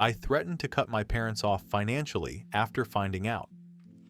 I threatened to cut my parents off financially after finding out.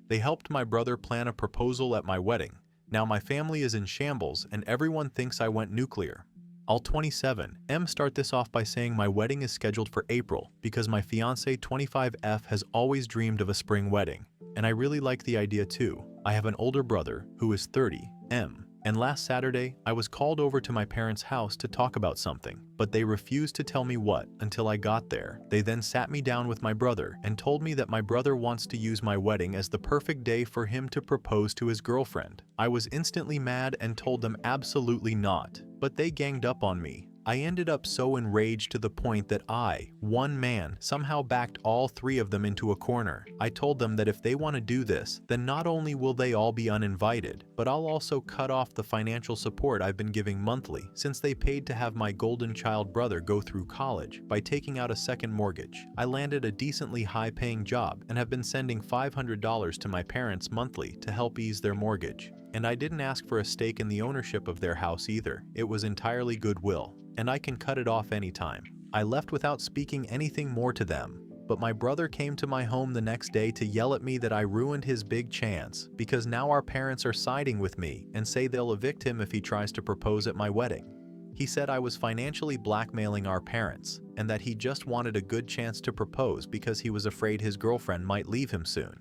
They helped my brother plan a proposal at my wedding. Now my family is in shambles and everyone thinks I went nuclear. I'll 27 M start this off by saying my wedding is scheduled for April because my fiance 25F has always dreamed of a spring wedding. And I really like the idea too. I have an older brother who is 30 M. And last Saturday, I was called over to my parents' house to talk about something, but they refused to tell me what until I got there. They then sat me down with my brother and told me that my brother wants to use my wedding as the perfect day for him to propose to his girlfriend. I was instantly mad and told them absolutely not, but they ganged up on me. I ended up so enraged to the point that I, one man, somehow backed all three of them into a corner. I told them that if they want to do this, then not only will they all be uninvited, but I'll also cut off the financial support I've been giving monthly since they paid to have my golden child brother go through college by taking out a second mortgage. I landed a decently high-paying job and have been sending $500 to my parents monthly to help ease their mortgage. And I didn't ask for a stake in the ownership of their house either. It was entirely goodwill, and I can cut it off anytime. I left without speaking anything more to them, but my brother came to my home the next day to yell at me that I ruined his big chance because now our parents are siding with me and say they'll evict him if he tries to propose at my wedding. He said I was financially blackmailing our parents and that he just wanted a good chance to propose because he was afraid his girlfriend might leave him soon.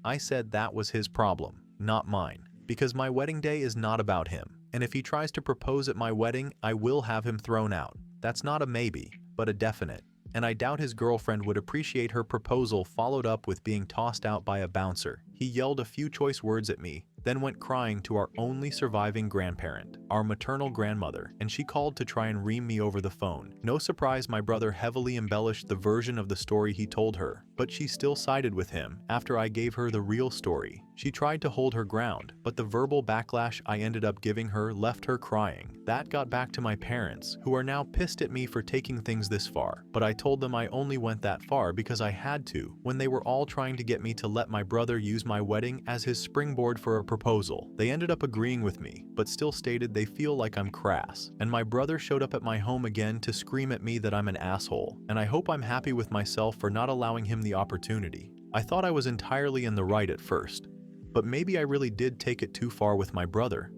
I said that was his problem, not mine, because my wedding day is not about him, and if he tries to propose at my wedding, I will have him thrown out. That's not a maybe, but a definite, and I doubt his girlfriend would appreciate her proposal followed up with being tossed out by a bouncer. He yelled a few choice words at me, then went crying to our only surviving grandparent, our maternal grandmother, and she called to try and ream me over the phone. No surprise my brother heavily embellished the version of the story he told her, but she still sided with him after I gave her the real story. She tried to hold her ground, but the verbal backlash I ended up giving her left her crying. That got back to my parents, who are now pissed at me for taking things this far, but I told them I only went that far because I had to, when they were all trying to get me to let my brother use my wedding as his springboard for a proposal. They ended up agreeing with me, but still stated they feel like I'm crass, and my brother showed up at my home again to scream at me that I'm an asshole, and I hope I'm happy with myself for not allowing him the opportunity. I thought I was entirely in the right at first, but maybe I really did take it too far with my brother.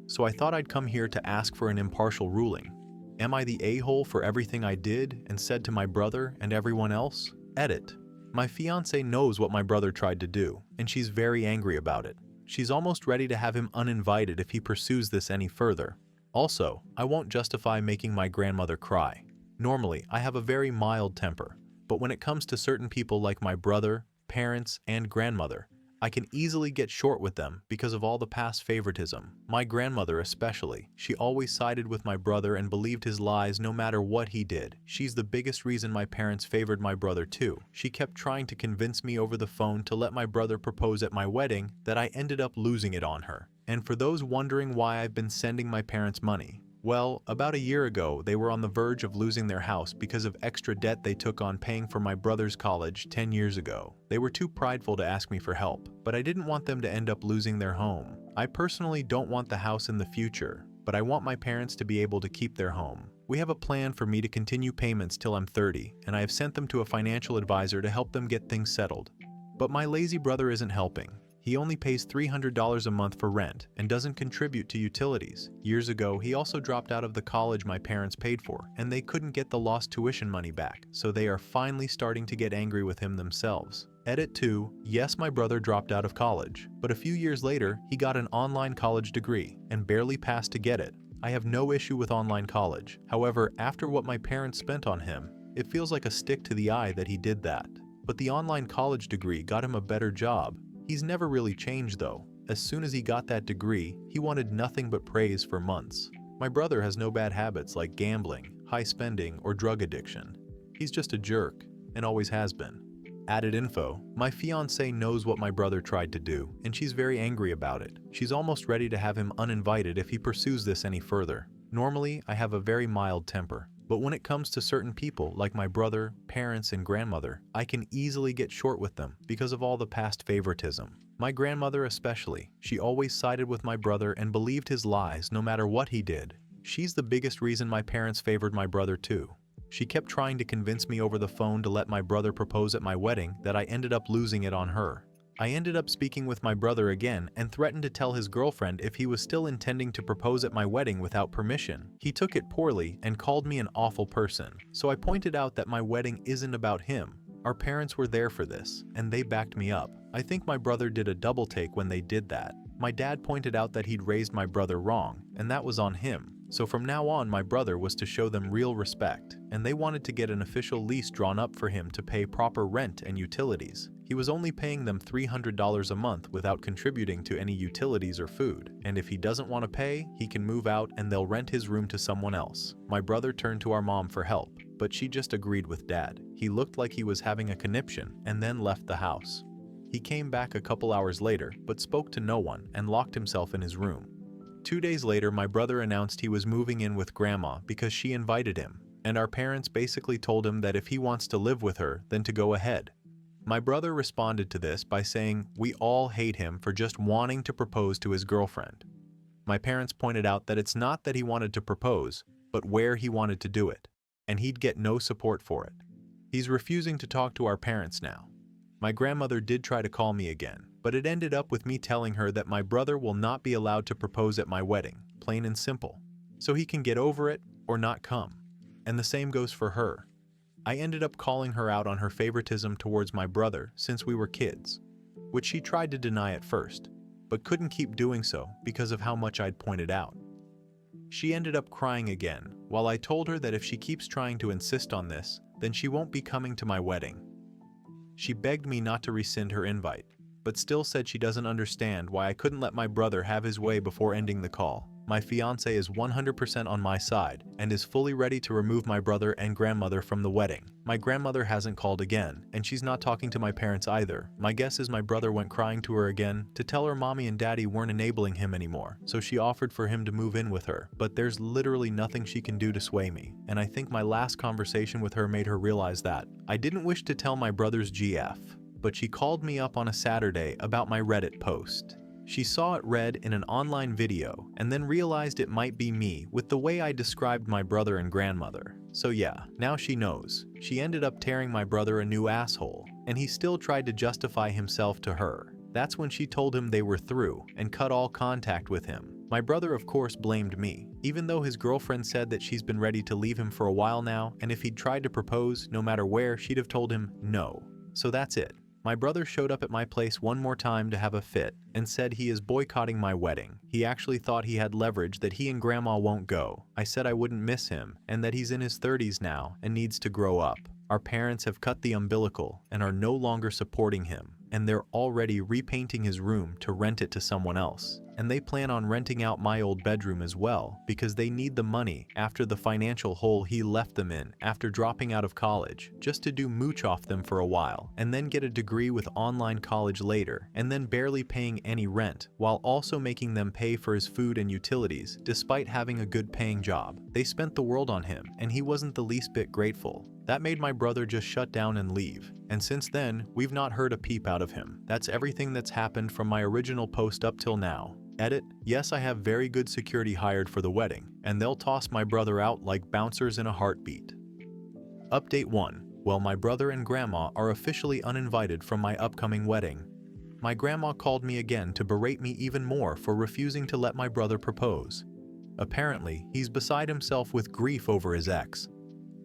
So I thought I'd come here to ask for an impartial ruling. Am I the a-hole for everything I did and said to my brother and everyone else? Edit. My fiancé knows what my brother tried to do, and she's very angry about it. She's almost ready to have him uninvited if he pursues this any further. Also, I won't justify making my grandmother cry. Normally, I have a very mild temper, but when it comes to certain people like my brother, parents, and grandmother, I can easily get short with them because of all the past favoritism. My grandmother especially. She always sided with my brother and believed his lies no matter what he did. She's the biggest reason my parents favored my brother too. She kept trying to convince me over the phone to let my brother propose at my wedding that I ended up losing it on her. And for those wondering why I've been sending my parents money, well, about a year ago, they were on the verge of losing their house because of extra debt they took on paying for my brother's college 10 years ago. They were too prideful to ask me for help, but I didn't want them to end up losing their home. I personally don't want the house in the future, but I want my parents to be able to keep their home. We have a plan for me to continue payments till I'm 30, and I have sent them to a financial advisor to help them get things settled. But my lazy brother isn't helping. He only pays $300 a month for rent and doesn't contribute to utilities. Years ago, he also dropped out of the college my parents paid for, and they couldn't get the lost tuition money back, so they are finally starting to get angry with him themselves. Edit 2. Yes, my brother dropped out of college, but a few years later, he got an online college degree and barely passed to get it. I have no issue with online college. However, after what my parents spent on him, it feels like a stick to the eye that he did that. But the online college degree got him a better job. He's never really changed though. As soon as he got that degree, he wanted nothing but praise for months. My brother has no bad habits like gambling, high spending, or drug addiction. He's just a jerk, and always has been. Added info, my fiancée knows what my brother tried to do, and she's very angry about it. She's almost ready to have him uninvited if he pursues this any further. Normally, I have a very mild temper, but when it comes to certain people like my brother, parents, and grandmother, I can easily get short with them because of all the past favoritism. My grandmother especially, she always sided with my brother and believed his lies no matter what he did. She's the biggest reason my parents favored my brother too. She kept trying to convince me over the phone to let my brother propose at my wedding that I ended up losing it on her. I ended up speaking with my brother again and threatened to tell his girlfriend if he was still intending to propose at my wedding without permission. He took it poorly and called me an awful person, so I pointed out that my wedding isn't about him. Our parents were there for this, and they backed me up. I think my brother did a double take when they did that. My dad pointed out that he'd raised my brother wrong, and that was on him. So from now on, my brother was to show them real respect, and they wanted to get an official lease drawn up for him to pay proper rent and utilities. He was only paying them $300 a month without contributing to any utilities or food, and if he doesn't want to pay, he can move out and they'll rent his room to someone else. My brother turned to our mom for help, but she just agreed with dad. He looked like he was having a conniption and then left the house. He came back a couple hours later, but spoke to no one and locked himself in his room. 2 days later, my brother announced he was moving in with grandma because she invited him, and our parents basically told him that if he wants to live with her, then to go ahead. My brother responded to this by saying we all hate him for just wanting to propose to his girlfriend. My parents pointed out that it's not that he wanted to propose, but where he wanted to do it, and he'd get no support for it. He's refusing to talk to our parents now. My grandmother did try to call me again, but it ended up with me telling her that my brother will not be allowed to propose at my wedding, plain and simple, so he can get over it or not come. And the same goes for her. I ended up calling her out on her favoritism towards my brother since we were kids, which she tried to deny at first, but couldn't keep doing so because of how much I'd pointed out. She ended up crying again, while I told her that if she keeps trying to insist on this, then she won't be coming to my wedding. She begged me not to rescind her invite, but still said she doesn't understand why I couldn't let my brother have his way before ending the call. My fiancé is 100% on my side and is fully ready to remove my brother and grandmother from the wedding. My grandmother hasn't called again, and she's not talking to my parents either. My guess is my brother went crying to her again to tell her mommy and daddy weren't enabling him anymore, so she offered for him to move in with her. But there's literally nothing she can do to sway me, and I think my last conversation with her made her realize that. I didn't wish to tell my brother's GF, but she called me up on a Saturday about my Reddit post. She saw it read in an online video and then realized it might be me with the way I described my brother and grandmother. So yeah, now she knows. She ended up tearing my brother a new asshole, and he still tried to justify himself to her. That's when she told him they were through and cut all contact with him. My brother of course blamed me, even though his girlfriend said that she's been ready to leave him for a while now, and if he'd tried to propose, no matter where, she'd have told him no. So that's it. My brother showed up at my place one more time to have a fit and said he is boycotting my wedding. He actually thought he had leverage that he and grandma won't go. I said I wouldn't miss him and that he's in his 30s now and needs to grow up. Our parents have cut the umbilical and are no longer supporting him, and they're already repainting his room to rent it to someone else. And they plan on renting out my old bedroom as well because they need the money after the financial hole he left them in after dropping out of college, just to do mooch off them for a while and then get a degree with online college later, and then barely paying any rent while also making them pay for his food and utilities despite having a good paying job. They spent the world on him and he wasn't the least bit grateful. That made my brother just shut down and leave, and since then we've not heard a peep out of him. That's everything that's happened from my original post up till now. Edit: yes, I have very good security hired for the wedding, and they'll toss my brother out like bouncers in a heartbeat. Update 1. Well, my brother and grandma are officially uninvited from my upcoming wedding. My grandma called me again to berate me even more for refusing to let my brother propose. Apparently, he's beside himself with grief over his ex.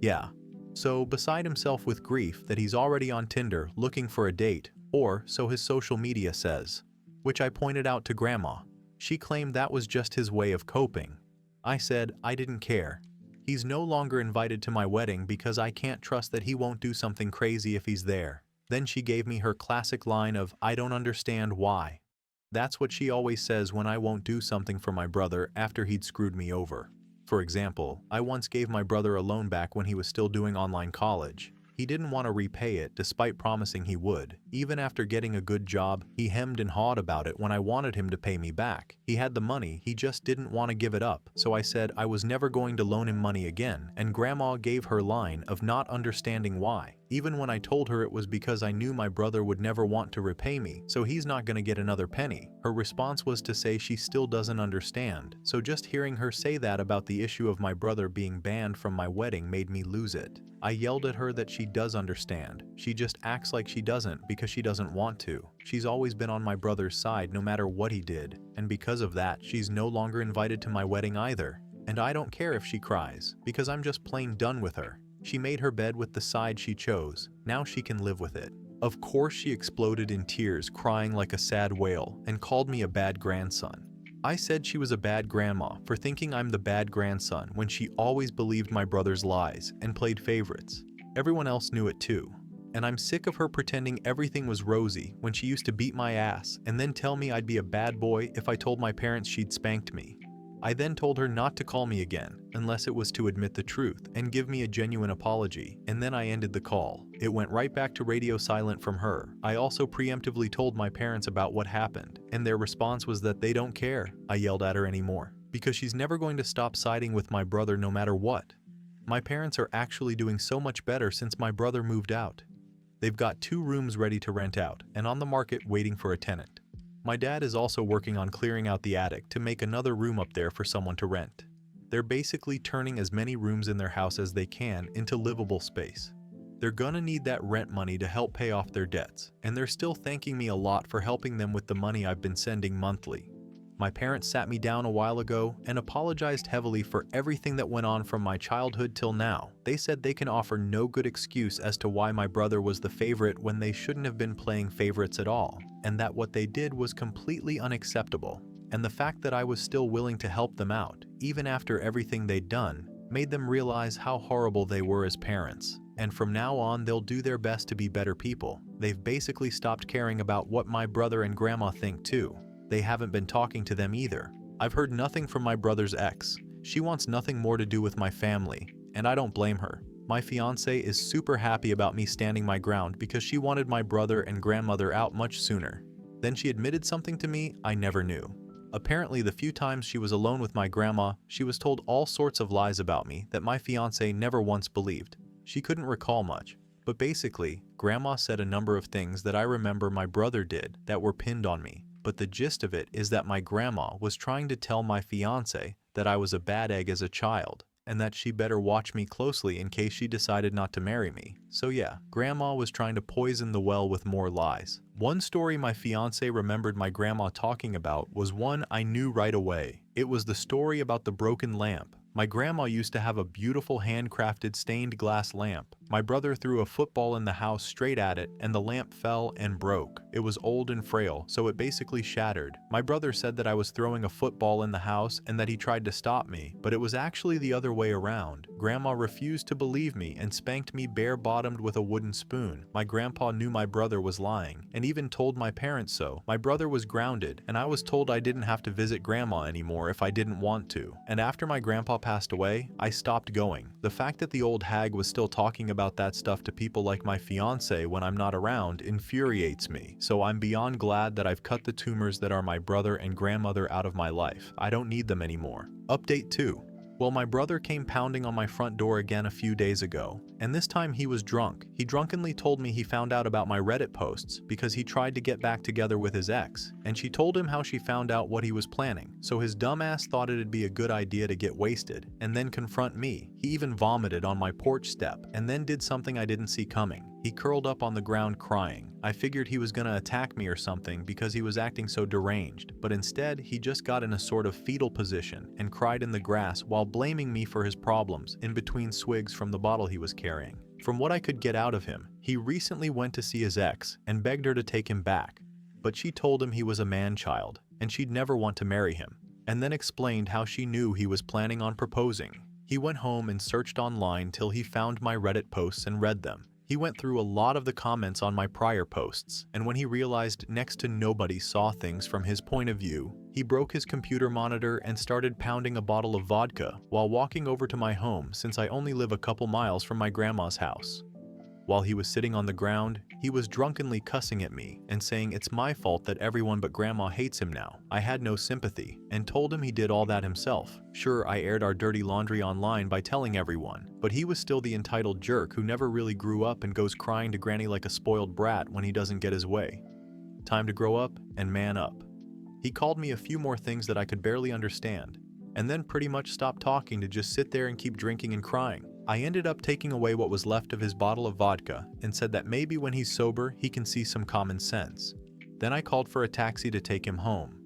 Yeah, so beside himself with grief that he's already on Tinder looking for a date, or so his social media says, which I pointed out to grandma. She claimed that was just his way of coping. I said I didn't care. He's no longer invited to my wedding because I can't trust that he won't do something crazy if he's there. Then she gave me her classic line of, "I don't understand why." That's what she always says when I won't do something for my brother after he'd screwed me over. For example, I once gave my brother a loan back when he was still doing online college, He didn't want to repay it despite promising he would. Even after getting a good job, he hemmed and hawed about it when I wanted him to pay me back. He had the money, he just didn't want to give it up, so I said I was never going to loan him money again, and Grandma gave her line of not understanding why. Even when I told her it was because I knew my brother would never want to repay me, so he's not going to get another penny. Her response was to say she still doesn't understand. So just hearing her say that about the issue of my brother being banned from my wedding made me lose it. I yelled at her that she does understand. She just acts like she doesn't because she doesn't want to. She's always been on my brother's side no matter what he did, and because of that, she's no longer invited to my wedding either. And I don't care if she cries, because I'm just plain done with her. She made her bed with the side she chose. Now she can live with it. Of course she exploded in tears, crying like a sad whale, and called me a bad grandson. I said she was a bad grandma for thinking I'm the bad grandson when she always believed my brother's lies and played favorites. Everyone else knew it too. And I'm sick of her pretending everything was rosy when she used to beat my ass and then tell me I'd be a bad boy if I told my parents she'd spanked me. I then told her not to call me again unless it was to admit the truth and give me a genuine apology, and then I ended the call. It went right back to radio silent from her. I also preemptively told my parents about what happened, and their response was that they don't care. I yelled at her anymore because she's never going to stop siding with my brother no matter what. My parents are actually doing so much better since my brother moved out. They've got 2 rooms ready to rent out and on the market waiting for a tenant. My dad is also working on clearing out the attic to make another room up there for someone to rent. They're basically turning as many rooms in their house as they can into livable space. They're gonna need that rent money to help pay off their debts, and they're still thanking me a lot for helping them with the money I've been sending monthly. My parents sat me down a while ago and apologized heavily for everything that went on from my childhood till now. They said they can offer no good excuse as to why my brother was the favorite when they shouldn't have been playing favorites at all, and that what they did was completely unacceptable. And the fact that I was still willing to help them out, even after everything they'd done, made them realize how horrible they were as parents. And from now on, they'll do their best to be better people. They've basically stopped caring about what my brother and grandma think too. They haven't been talking to them either. I've heard nothing from my brother's ex. She wants nothing more to do with my family, and I don't blame her. My fiance is super happy about me standing my ground because she wanted my brother and grandmother out much sooner. Then she admitted something to me I never knew. Apparently, the few times she was alone with my grandma, she was told all sorts of lies about me that my fiance never once believed. She couldn't recall much, but basically, grandma said a number of things that I remember my brother did that were pinned on me. But the gist of it is that my grandma was trying to tell my fiance that I was a bad egg as a child, and that she better watch me closely in case she decided not to marry me. So yeah, grandma was trying to poison the well with more lies. One story my fiance remembered my grandma talking about was one I knew right away. It was the story about the broken lamp. My grandma used to have a beautiful handcrafted stained glass lamp. My brother threw a football in the house straight at it, and the lamp fell and broke. It was old and frail, so it basically shattered. My brother said that I was throwing a football in the house and that he tried to stop me, but it was actually the other way around. Grandma refused to believe me and spanked me bare-bottomed with a wooden spoon. My grandpa knew my brother was lying, and even told my parents so. My brother was grounded, and I was told I didn't have to visit grandma anymore if I didn't want to. And after my grandpa passed away, I stopped going. The fact that the old hag was still talking about that stuff to people like my fiance when I'm not around infuriates me, so I'm beyond glad that I've cut the tumors that are my brother and grandmother out of my life. I don't need them anymore. Update 2. Well, my brother came pounding on my front door again a few days ago, and this time he was drunk. He drunkenly told me he found out about my Reddit posts because he tried to get back together with his ex, and she told him how she found out what he was planning. So his dumbass thought it'd be a good idea to get wasted and then confront me. He even vomited on my porch step and then did something I didn't see coming. He curled up on the ground crying. I figured he was gonna attack me or something because he was acting so deranged, but instead he just got in a sort of fetal position and cried in the grass while blaming me for his problems in between swigs from the bottle he was carrying. From what I could get out of him, he recently went to see his ex and begged her to take him back, but she told him he was a man-child and she'd never want to marry him, and then explained how she knew he was planning on proposing. He went home and searched online till he found my Reddit posts and read them. He went through a lot of the comments on my prior posts, and when he realized next to nobody saw things from his point of view, he broke his computer monitor and started pounding a bottle of vodka while walking over to my home since I only live a couple miles from my grandma's house. While he was sitting on the ground, he was drunkenly cussing at me and saying it's my fault that everyone but Grandma hates him now. I had no sympathy and told him he did all that himself. Sure, I aired our dirty laundry online by telling everyone, but he was still the entitled jerk who never really grew up and goes crying to Granny like a spoiled brat when he doesn't get his way. Time to grow up and man up. He called me a few more things that I could barely understand, and then pretty much stopped talking to just sit there and keep drinking and crying. I ended up taking away what was left of his bottle of vodka and said that maybe when he's sober he can see some common sense. Then I called for a taxi to take him home.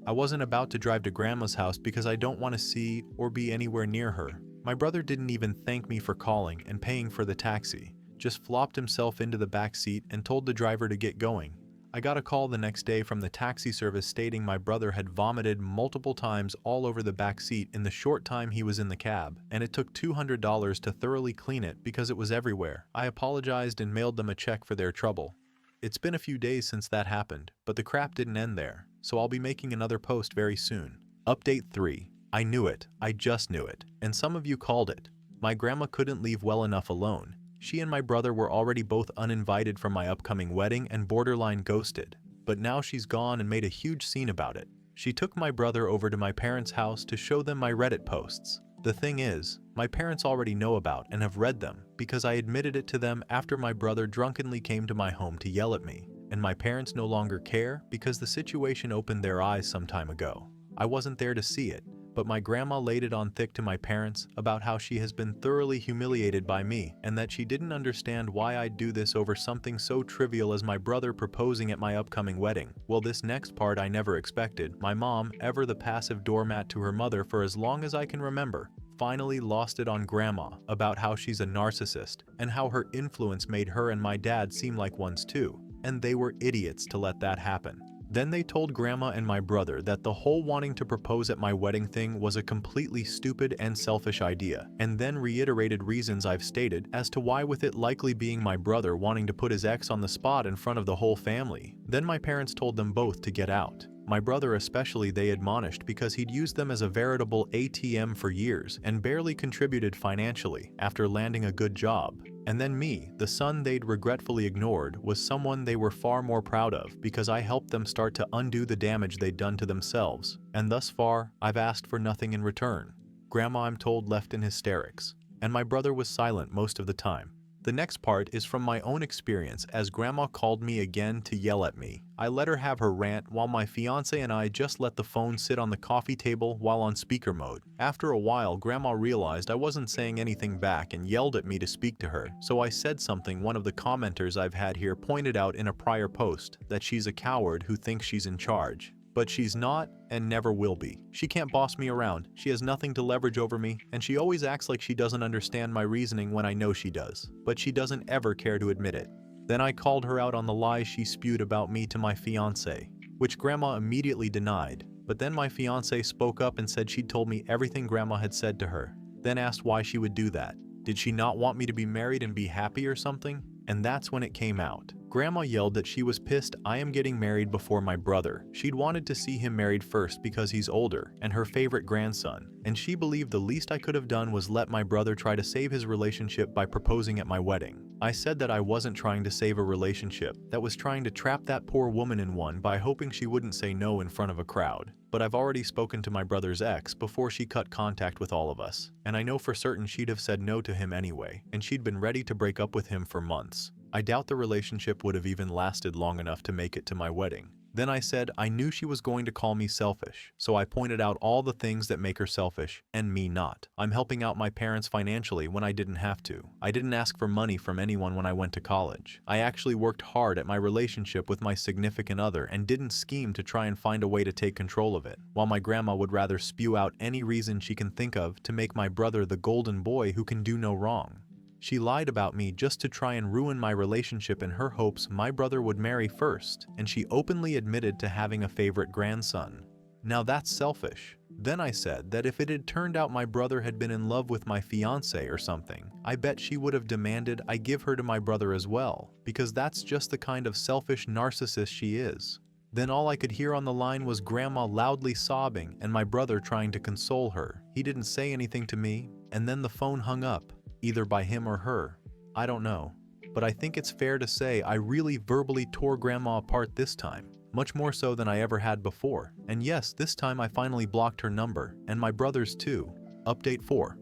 I wasn't about to drive to Grandma's house because I don't want to see or be anywhere near her. My brother didn't even thank me for calling and paying for the taxi, just flopped himself into the back seat and told the driver to get going. I got a call the next day from the taxi service stating my brother had vomited multiple times all over the back seat in the short time he was in the cab, and it took $200 to thoroughly clean it because it was everywhere. I apologized and mailed them a check for their trouble. It's been a few days since that happened, but the crap didn't end there, so I'll be making another post very soon. Update 3. I knew it. I just knew it. And some of you called it. My grandma couldn't leave well enough alone. She and my brother were already both uninvited from my upcoming wedding and borderline ghosted, but now she's gone and made a huge scene about it. She took my brother over to my parents' house to show them my Reddit posts. The thing is, my parents already know about and have read them because I admitted it to them after my brother drunkenly came to my home to yell at me, and my parents no longer care because the situation opened their eyes some time ago. I wasn't there to see it, but my grandma laid it on thick to my parents about how she has been thoroughly humiliated by me and that she didn't understand why I'd do this over something so trivial as my brother proposing at my upcoming wedding. Well, this next part I never expected. My mom, ever the passive doormat to her mother for as long as I can remember, finally lost it on Grandma about how she's a narcissist and how her influence made her and my dad seem like ones too, and they were idiots to let that happen. Then they told Grandma and my brother that the whole wanting to propose at my wedding thing was a completely stupid and selfish idea, and then reiterated reasons I've stated as to why, with it likely being my brother wanting to put his ex on the spot in front of the whole family. Then my parents told them both to get out. My brother especially they admonished because he'd used them as a veritable ATM for years and barely contributed financially after landing a good job. And then me, the son they'd regretfully ignored, was someone they were far more proud of because I helped them start to undo the damage they'd done to themselves. And thus far, I've asked for nothing in return. Grandma, I'm told, left in hysterics, and my brother was silent most of the time. The next part is from my own experience as Grandma called me again to yell at me. I let her have her rant while my fiance and I just let the phone sit on the coffee table while on speaker mode. After a while, Grandma realized I wasn't saying anything back and yelled at me to speak to her, so I said something one of the commenters I've had here pointed out in a prior post, that she's a coward who thinks she's in charge. But she's not and never will be. She can't boss me around, she has nothing to leverage over me, and she always acts like she doesn't understand my reasoning when I know she does, but she doesn't ever care to admit it. Then I called her out on the lies she spewed about me to my fiance, which Grandma immediately denied, but then my fiance spoke up and said she'd told me everything Grandma had said to her, then asked why she would do that. Did she not want me to be married and be happy or something? And that's when it came out. Grandma yelled that she was pissed I am getting married before my brother. She'd wanted to see him married first because he's older and her favorite grandson, and she believed the least I could have done was let my brother try to save his relationship by proposing at my wedding. I said that I wasn't trying to save a relationship, that was trying to trap that poor woman in one by hoping she wouldn't say no in front of a crowd. But I've already spoken to my brother's ex before she cut contact with all of us, and I know for certain she'd have said no to him anyway, and she'd been ready to break up with him for months. I doubt the relationship would have even lasted long enough to make it to my wedding. Then I said I knew she was going to call me selfish, so I pointed out all the things that make her selfish, and me not. I'm helping out my parents financially when I didn't have to. I didn't ask for money from anyone when I went to college. I actually worked hard at my relationship with my significant other and didn't scheme to try and find a way to take control of it, while my grandma would rather spew out any reason she can think of to make my brother the golden boy who can do no wrong. She lied about me just to try and ruin my relationship in her hopes my brother would marry first, and she openly admitted to having a favorite grandson. Now that's selfish. Then I said that if it had turned out my brother had been in love with my fiance or something, I bet she would have demanded I give her to my brother as well, because that's just the kind of selfish narcissist she is. Then all I could hear on the line was Grandma loudly sobbing and my brother trying to console her. He didn't say anything to me, and then the phone hung up. Either by him or her, I don't know. but I think it's fair to say I really verbally tore Grandma apart this time, much more so than I ever had before. And yes, this time I finally blocked her number, and my brother's too. Update 4.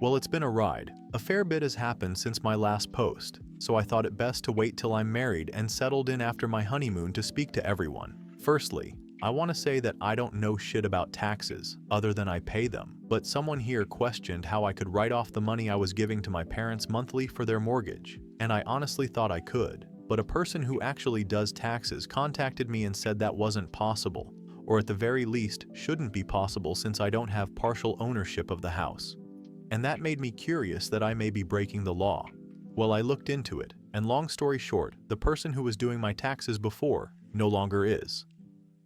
Well, it's been a ride. A fair bit has happened since my last post, so I thought it best to wait till I'm married and settled in after my honeymoon to speak to everyone. Firstly, I want to say that I don't know shit about taxes, other than I pay them, but someone here questioned how I could write off the money I was giving to my parents monthly for their mortgage, and I honestly thought I could, but a person who actually does taxes contacted me and said that wasn't possible, or at the very least shouldn't be possible since I don't have partial ownership of the house. And that made me curious that I may be breaking the law. Well, I looked into it, and long story short, the person who was doing my taxes before no longer is.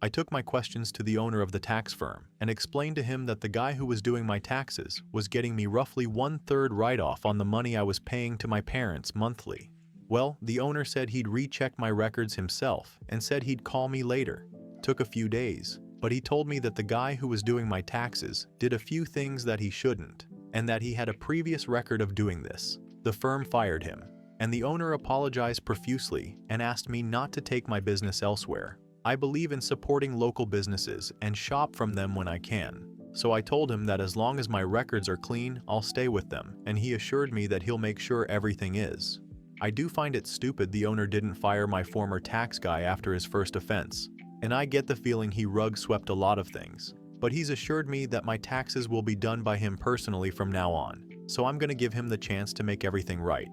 I took my questions to the owner of the tax firm and explained to him that the guy who was doing my taxes was getting me roughly 1/3 write-off on the money I was paying to my parents monthly. Well, the owner said he'd recheck my records himself and said he'd call me later. Took a few days, but he told me that the guy who was doing my taxes did a few things that he shouldn't, and that he had a previous record of doing this. The firm fired him, and the owner apologized profusely and asked me not to take my business elsewhere. I believe in supporting local businesses and shop from them when I can. So I told him that as long as my records are clean, I'll stay with them, and he assured me that he'll make sure everything is. I do find it stupid the owner didn't fire my former tax guy after his first offense, and I get the feeling he rug-swept a lot of things, but he's assured me that my taxes will be done by him personally from now on, so I'm gonna give him the chance to make everything right.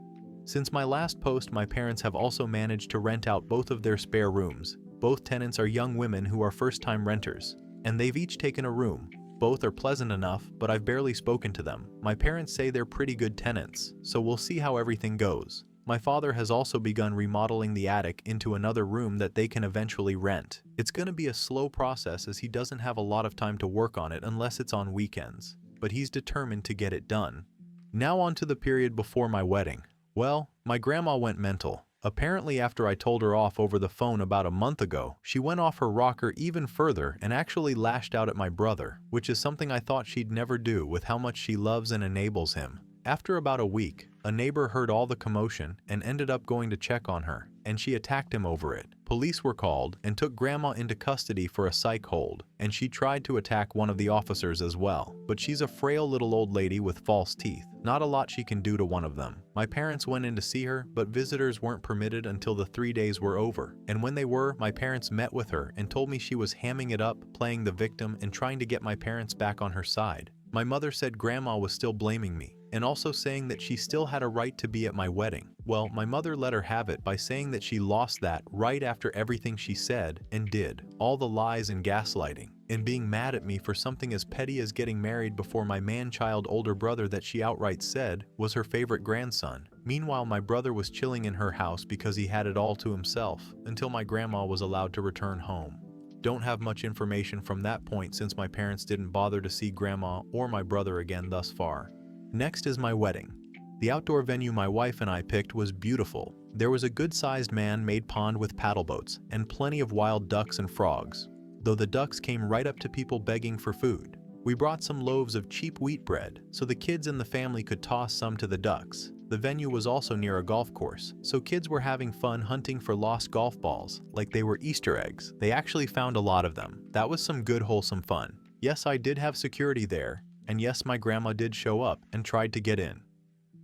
Since my last post, my parents have also managed to rent out both of their spare rooms. Both tenants are young women who are first-time renters, and they've each taken a room. Both are pleasant enough, but I've barely spoken to them. My parents say they're pretty good tenants, so we'll see how everything goes. My father has also begun remodeling the attic into another room that they can eventually rent. It's gonna be a slow process as he doesn't have a lot of time to work on it unless it's on weekends, but he's determined to get it done. Now on to the period before my wedding. Well, my grandma went mental. Apparently after I told her off over the phone about a month ago, she went off her rocker even further and actually lashed out at my brother, which is something I thought she'd never do with how much she loves and enables him. After about a week, a neighbor heard all the commotion and ended up going to check on her, and she attacked him over it. Police were called and took Grandma into custody for a psych hold, and she tried to attack one of the officers as well. But she's a frail little old lady with false teeth. Not a lot she can do to one of them. My parents went in to see her, but visitors weren't permitted until the 3 days were over. And when they were, my parents met with her and told me she was hamming it up, playing the victim, and trying to get my parents back on her side. My mother said Grandma was still blaming me, and also saying that she still had a right to be at my wedding. Well, my mother let her have it by saying that she lost that right after everything she said and did, all the lies and gaslighting, and being mad at me for something as petty as getting married before my man-child older brother that she outright said was her favorite grandson. Meanwhile, my brother was chilling in her house because he had it all to himself until my grandma was allowed to return home. Don't have much information from that point since my parents didn't bother to see Grandma or my brother again thus far. Next is my wedding. The outdoor venue my wife and I picked was beautiful. There was a good-sized man-made pond with paddle boats and plenty of wild ducks and frogs, though the ducks came right up to people begging for food. We brought some loaves of cheap wheat bread so the kids and the family could toss some to the ducks. The venue was also near a golf course, so kids were having fun hunting for lost golf balls like they were Easter eggs. They actually found a lot of them. That was some good wholesome fun. Yes, I did have security there, and yes, my grandma did show up and tried to get in.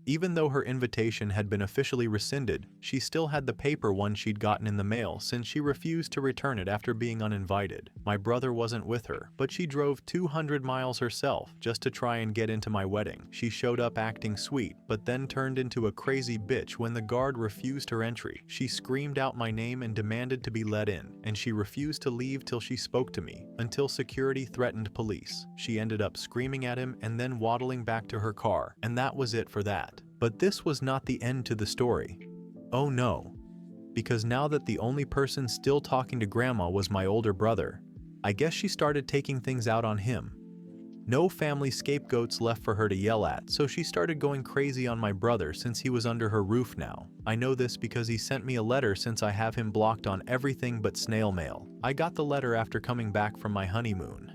Even though her invitation had been officially rescinded, she still had the paper one she'd gotten in the mail since she refused to return it after being uninvited. My brother wasn't with her, but she drove 200 miles herself just to try and get into my wedding. She showed up acting sweet, but then turned into a crazy bitch when the guard refused her entry. She screamed out my name and demanded to be let in, and she refused to leave till she spoke to me, until security threatened police. She ended up screaming at him and then waddling back to her car, and that was it for that. But this was not the end to the story. Oh no. Because now that the only person still talking to Grandma was my older brother, I guess she started taking things out on him. No family scapegoats left for her to yell at, so she started going crazy on my brother since he was under her roof now. I know this because he sent me a letter since I have him blocked on everything but snail mail. I got the letter after coming back from my honeymoon.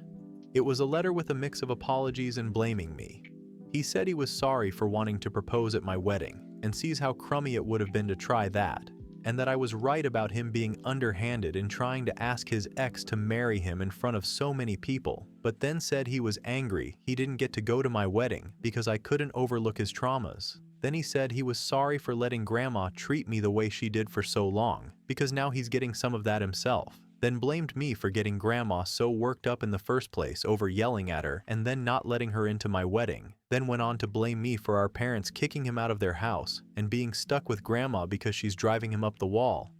It was a letter with a mix of apologies and blaming me. He said he was sorry for wanting to propose at my wedding, and sees how crummy it would have been to try that, and that I was right about him being underhanded in trying to ask his ex to marry him in front of so many people, but then said he was angry he didn't get to go to my wedding because I couldn't overlook his traumas. Then he said he was sorry for letting Grandma treat me the way she did for so long, because now he's getting some of that himself. Then blamed me for getting Grandma so worked up in the first place over yelling at her and then not letting her into my wedding. Then went on to blame me for our parents kicking him out of their house and being stuck with Grandma because she's driving him up the wall.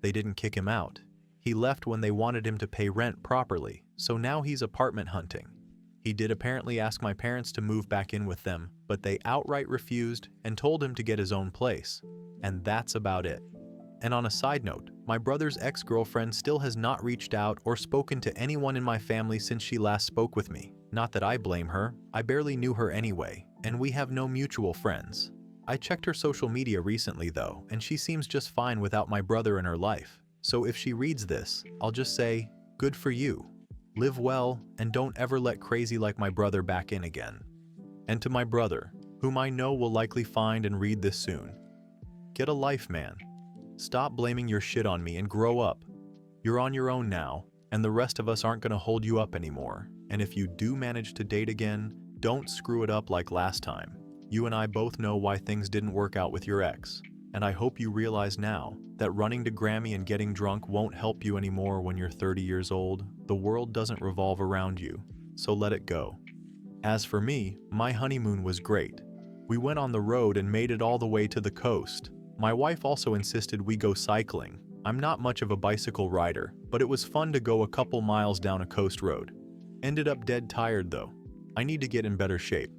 They didn't kick him out. He left when they wanted him to pay rent properly, so now he's apartment hunting. He did apparently ask my parents to move back in with them, but they outright refused and told him to get his own place. And that's about it. And on a side note, my brother's ex-girlfriend still has not reached out or spoken to anyone in my family since she last spoke with me. Not that I blame her, I barely knew her anyway, and we have no mutual friends. I checked her social media recently though, and she seems just fine without my brother in her life. So if she reads this, I'll just say, good for you. Live well, and don't ever let crazy like my brother back in again. And to my brother, whom I know will likely find and read this soon, get a life, man. Stop blaming your shit on me and grow up. You're on your own now, and the rest of us aren't gonna hold you up anymore. And if you do manage to date again, don't screw it up like last time. You and I both know why things didn't work out with your ex. And I hope you realize now that running to Grammy and getting drunk won't help you anymore when you're 30 years old. The world doesn't revolve around you, so let it go. As for me, my honeymoon was great. We went on the road and made it all the way to the coast. My wife also insisted we go cycling. I'm not much of a bicycle rider, but it was fun to go a couple miles down a coast road. Ended up dead tired though. I need to get in better shape.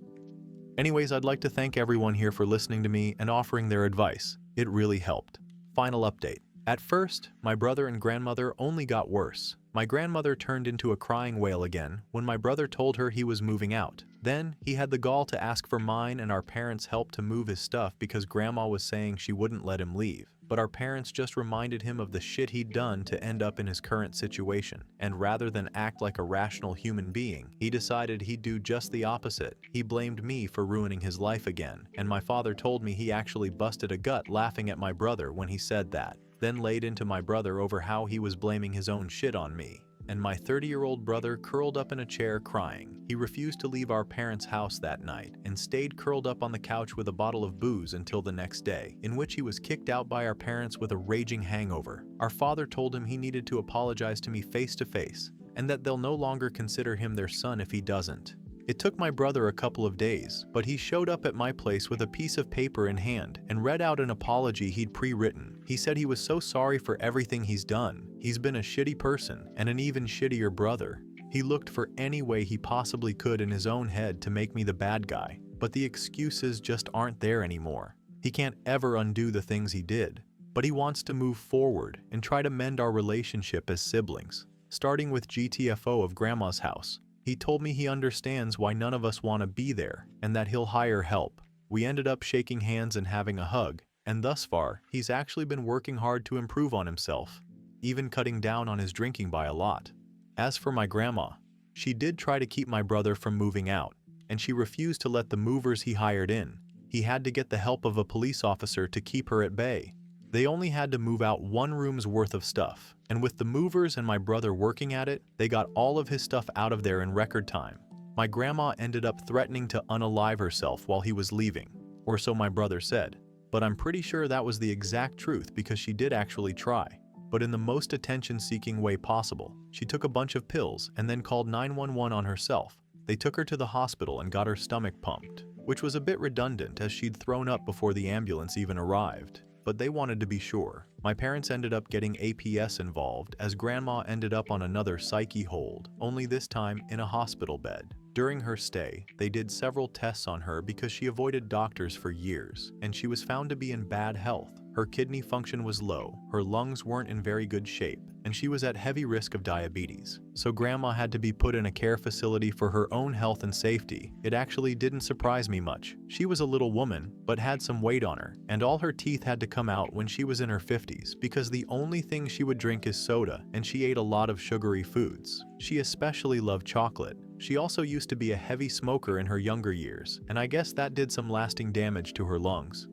Anyways, I'd like to thank everyone here for listening to me and offering their advice. It really helped. Final update. At first, my brother and grandmother only got worse. My grandmother turned into a crying whale again when my brother told her he was moving out. Then, he had the gall to ask for mine and our parents' help to move his stuff because Grandma was saying she wouldn't let him leave. But our parents just reminded him of the shit he'd done to end up in his current situation. And rather than act like a rational human being, he decided he'd do just the opposite. He blamed me for ruining his life again. And my father told me he actually busted a gut laughing at my brother when he said that. Then laid into my brother over how he was blaming his own shit on me. And my 30-year-old brother curled up in a chair crying. He refused to leave our parents' house that night and stayed curled up on the couch with a bottle of booze until the next day, in which he was kicked out by our parents with a raging hangover. Our father told him he needed to apologize to me face to face, and that they'll no longer consider him their son if he doesn't. It took my brother a couple of days, but he showed up at my place with a piece of paper in hand and read out an apology he'd pre-written. He said he was so sorry for everything he's done. He's been a shitty person and an even shittier brother. He looked for any way he possibly could in his own head to make me the bad guy, but the excuses just aren't there anymore. He can't ever undo the things he did, but he wants to move forward and try to mend our relationship as siblings, starting with GTFO of Grandma's house. He told me he understands why none of us want to be there and that he'll hire help. We ended up shaking hands and having a hug, and thus far, he's actually been working hard to improve on himself, even cutting down on his drinking by a lot. As for my grandma, she did try to keep my brother from moving out, and she refused to let the movers he hired in. He had to get the help of a police officer to keep her at bay. They only had to move out one room's worth of stuff, and with the movers and my brother working at it, they got all of his stuff out of there in record time. My grandma ended up threatening to unalive herself while he was leaving, or so my brother said. But I'm pretty sure that was the exact truth because she did actually try, but in the most attention-seeking way possible. She took a bunch of pills and then called 911 on herself. They took her to the hospital and got her stomach pumped, which was a bit redundant as she'd thrown up before the ambulance even arrived. But they wanted to be sure. My parents ended up getting APS involved as Grandma ended up on another psyche hold, only this time in a hospital bed. During her stay, they did several tests on her because she avoided doctors for years, and she was found to be in bad health. Her kidney function was low, her lungs weren't in very good shape, and she was at heavy risk of diabetes. So Grandma had to be put in a care facility for her own health and safety. It actually didn't surprise me much. She was a little woman, but had some weight on her, and all her teeth had to come out when she was in her 50s because the only thing she would drink is soda, and she ate a lot of sugary foods. She especially loved chocolate. She also used to be a heavy smoker in her younger years, and I guess that did some lasting damage to her lungs.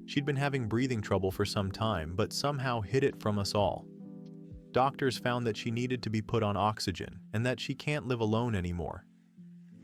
She'd been having breathing trouble for some time, but somehow hid it from us all. Doctors found that she needed to be put on oxygen and that she can't live alone anymore.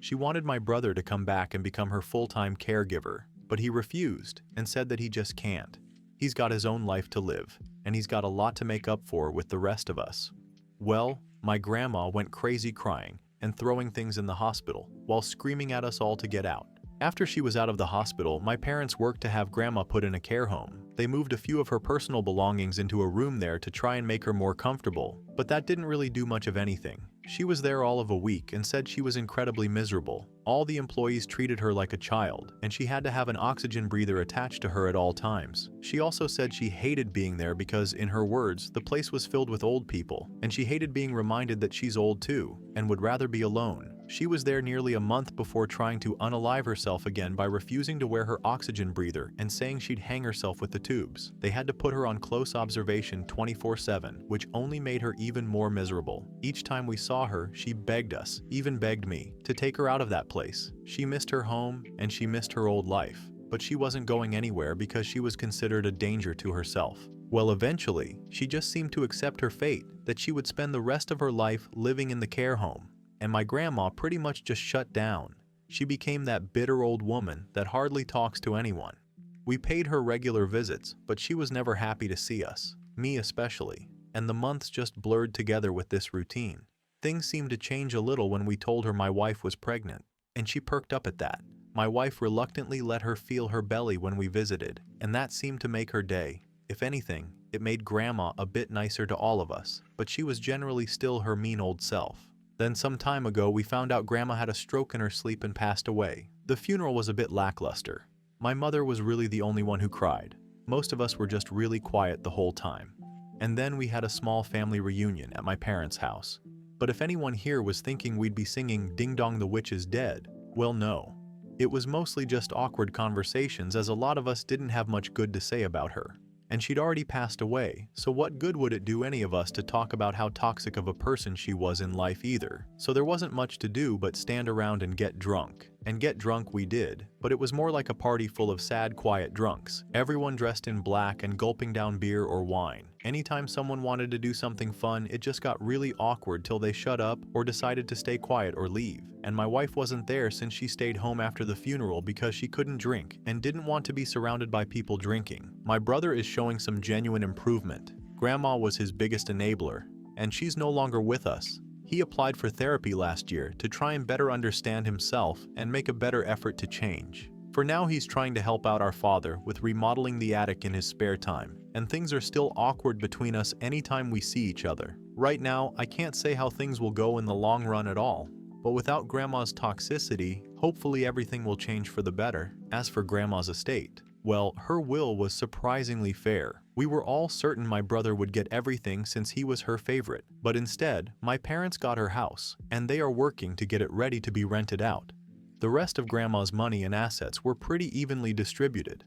She wanted my brother to come back and become her full-time caregiver, but he refused and said that he just can't. He's got his own life to live, and he's got a lot to make up for with the rest of us. Well, my grandma went crazy crying and throwing things in the hospital while screaming at us all to get out. After she was out of the hospital, my parents worked to have grandma put in a care home. They moved a few of her personal belongings into a room there to try and make her more comfortable, but that didn't really do much of anything. She was there all of a week and said she was incredibly miserable. All the employees treated her like a child, and she had to have an oxygen breather attached to her at all times. She also said she hated being there because, in her words, the place was filled with old people, and she hated being reminded that she's old too, and would rather be alone. She was there nearly a month before trying to unalive herself again by refusing to wear her oxygen breather and saying she'd hang herself with the tubes. They had to put her on close observation 24/7, which only made her even more miserable. Each time we saw her, she begged us, even begged me, to take her out of that place. She missed her home and she missed her old life, but she wasn't going anywhere because she was considered a danger to herself. Well, eventually, she just seemed to accept her fate, that she would spend the rest of her life living in the care home. And my grandma pretty much just shut down. She became that bitter old woman that hardly talks to anyone. We paid her regular visits, but she was never happy to see us, me especially, and the months just blurred together with this routine. Things seemed to change a little when we told her my wife was pregnant, and she perked up at that. My wife reluctantly let her feel her belly when we visited, and that seemed to make her day. If anything, it made Grandma a bit nicer to all of us, but she was generally still her mean old self. Then some time ago, we found out Grandma had a stroke in her sleep and passed away. The funeral was a bit lackluster. My mother was really the only one who cried. Most of us were just really quiet the whole time. And then we had a small family reunion at my parents' house. But if anyone here was thinking we'd be singing Ding Dong the Witch is Dead, well, no. It was mostly just awkward conversations, as a lot of us didn't have much good to say about her. And she'd already passed away, so what good would it do any of us to talk about how toxic of a person she was in life either? So there wasn't much to do but stand around and get drunk. And get drunk we did, but it was more like a party full of sad, quiet drunks. Everyone dressed in black and gulping down beer or wine. Anytime someone wanted to do something fun, it just got really awkward till they shut up or decided to stay quiet or leave. And my wife wasn't there since she stayed home after the funeral because she couldn't drink and didn't want to be surrounded by people drinking. My brother is showing some genuine improvement. Grandma was his biggest enabler, and she's no longer with us. He applied for therapy last year to try and better understand himself and make a better effort to change. For now, he's trying to help out our father with remodeling the attic in his spare time, and things are still awkward between us anytime we see each other. Right now, I can't say how things will go in the long run at all, but without Grandma's toxicity, hopefully everything will change for the better. As for Grandma's estate, well, her will was surprisingly fair. We were all certain my brother would get everything since he was her favorite, but instead, my parents got her house, and they are working to get it ready to be rented out. The rest of Grandma's money and assets were pretty evenly distributed.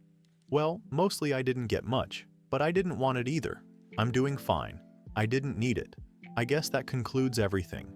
Well, mostly I didn't get much, but I didn't want it either. I'm doing fine. I didn't need it. I guess that concludes everything.